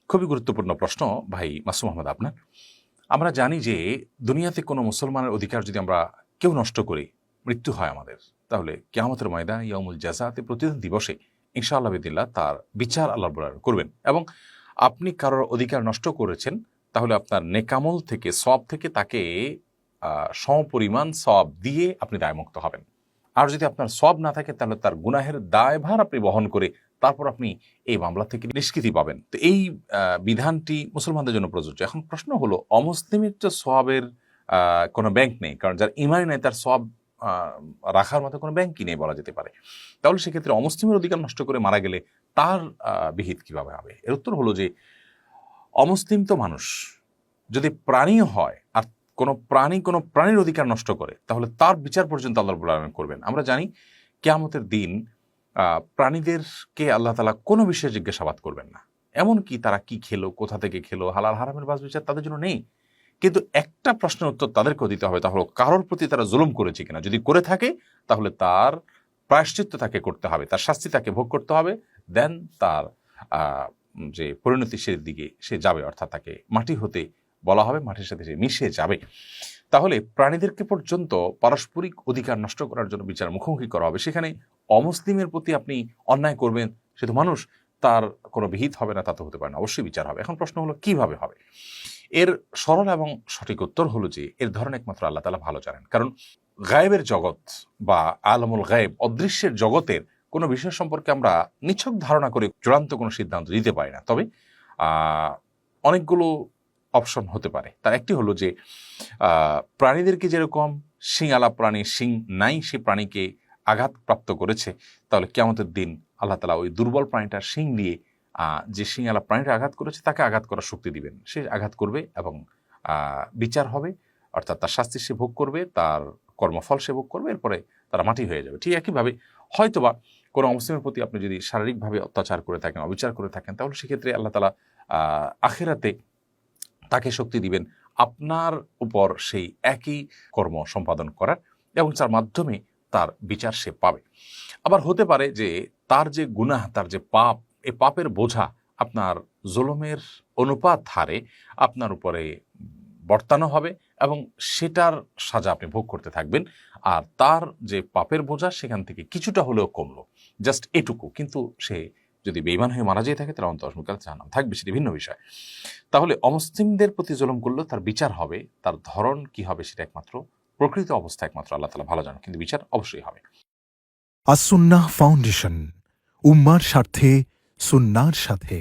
খুবই গুরুত্বপূর্ণ প্রশ্ন ভাই মাসুম আহমদ আপনার। আমরা জানি যে দুনিয়াতে কোনো মুসলমানের অধিকার যদি আমরা কেউ নষ্ট করি, মৃত্যু হয় আমাদের, তাহলে কিয়ামতের ময়দান ইয়াউমুল জাযাতে প্রতিদিন দিবসে ইনশাআল্লাহ বিদিল্লাহ তার বিচার আল্লাহ রাব্বুল আলামিন করবেন। এবং আপনি কারোর অধিকার নষ্ট করেছেন, তাহলে আপনার নেকামল থেকে সওয়াব থেকে তাকে সমপরিমাণ সওয়াব দিয়ে আপনি দায়মুক্ত হবেন। আর যদি আপনার সওয়াব না থাকে তাহলে তার গুনাহের দায়ভার আপনি বহন করে তারপর আপনি এই মামলা থেকে নিষ্কৃতি পাবেন। তো এই বিধানটি মুসলমানদের জন্য প্রযোজ্য। এখন প্রশ্ন হলো, অমুসলিমের তো সওয়াবের কোনো ব্যাংক নেই, কারণ যার ইমানই নেই তার সওয়াব রাখার মতো কোনো ব্যাংকই নেই বলা যেতে পারে। তাহলে সেক্ষেত্রে অমুসলিমের অধিকার নষ্ট করে মারা গেলে তার বিহিত কিভাবে হবে? এর উত্তর হলো যে অমুসলিম তো মানুষ, যদি প্রাণীও হয় আর কোনো প্রাণীর অধিকার নষ্ট করে তাহলে তার বিচার পর্যন্ত আল্লাহ রাব্বুল আলামিন করবেন। আমরা জানি কিয়ামতের দিন প্রাণীদেরকে আল্লাহ তাআলা কোনো বিষয়ে জিজ্ঞাসাবাদ করবেন না। এমনকি তারা কি খেলো, কোথা থেকে খেলো, হালাল হারামের বাছ বিচার তাদের জন্য নেই। কিন্তু একটা প্রশ্নের উত্তর তাদেরকেও দিতে হবে, তা হলো কারোর প্রতি তারা জুলুম করেছে কিনা। যদি করে থাকে তাহলে তার প্রায়শ্চিত্ত তাকে করতে হবে, তার শাস্তি তাকে ভোগ করতে হবে। দেন তার যে পরিণতি সে দিকে সে যাবে, অর্থাৎ তাকে মাটি হতে বলা হবে, মাটির সাথে সে মিশে যাবে। তাহলে প্রাণীদেরকে পর্যন্ত পারস্পরিক অধিকার নষ্ট করার জন্য বিচার মুখোমুখি করা হবে। সেখানে অমুসলিমের প্রতি আপনি অন্যায় করবেন, সে তো মানুষ, তার কোনো বিহিত হবে না, তা তো হতে পারে না, অবশ্যই বিচার হবে। এখন প্রশ্ন হলো কিভাবে হবে? এর সরল এবং সঠিক উত্তর হলো যে এর ধরন একমাত্র আল্লাহ তাআলা ভালো জানেন। কারণ গায়েবের জগৎ বা আলমুল গায়েব, অদৃশ্যের জগতের কোনো বিষয় সম্পর্কে আমরা নিছক ধারণা করে চূড়ান্ত কোনো সিদ্ধান্ত দিতে পারি না। তবে অনেকগুলো অপশন হতে পারে। তার একটি হলো যে প্রাণীদেরকে যেরকম শিংআলা প্রাণী শিং নাই, সে প্রাণীকে আঘাতপ্রাপ্ত করেছে, তাহলে কিয়ামতের দিন আল্লাহ তাআলা ওই দুর্বল প্রাণীটার শিং দিয়ে যে শিংআলা প্রাণীটা আঘাত করেছে তাকে আঘাত করার শক্তি দিবেন। সে আঘাত করবে এবং বিচার হবে, অর্থাৎ তার শাস্তি সে ভোগ করবে, তার কর্মফল সে ভোগ করবে, এরপরে তারা মাটি হয়ে যাবে। ঠিক একইভাবে হয়তোবা কোনো অমুসলিমের প্রতি আপনি যদি শারীরিকভাবে অত্যাচার করে থাকেন, অবিচার করে থাকেন, তাহলে সেক্ষেত্রে আল্লাহ তাআলা আখিরাতে তাকে শক্তি দিবেন আপনার উপর সেই একই কর্ম সম্পাদন করার, এবং যার মাধ্যমে তার বিচার সে পাবে। আবার হতে পারে যে তার যে গুনাহ, তার যে পাপ, এই পাপের বোঝা আপনার জুলুমের অনুপাত হারে আপনার উপরে বর্তানো হবে এবং সেটার সাজা আপনি ভোগ করতে থাকবেন। আর তার যে পাপের বোঝা সেখান থেকে কিছুটা হলেও কমলো, জাস্ট এটুকু। কিন্তু সে যদি বেঈমান হয়ে মারা যেয়ে থাকে তাহলে অন্তর্মুখী জাহান্নাম থাকবে, সেটি ভিন্ন বিষয়। তাহলে অমুসলিমদের প্রতি জুলুম করলেও তার বিচার হবে, তার ধরন কি হবে সেটা একমাত্র প্রকৃত অবস্থা একমাত্র আল্লাহ তাআলা ভালো জানেন, কিন্তু বিচার অবশ্যই হবে। আস-সুন্নাহ ফাউন্ডেশন, উম্মার স্বার্থে সুন্নাহর সাথে।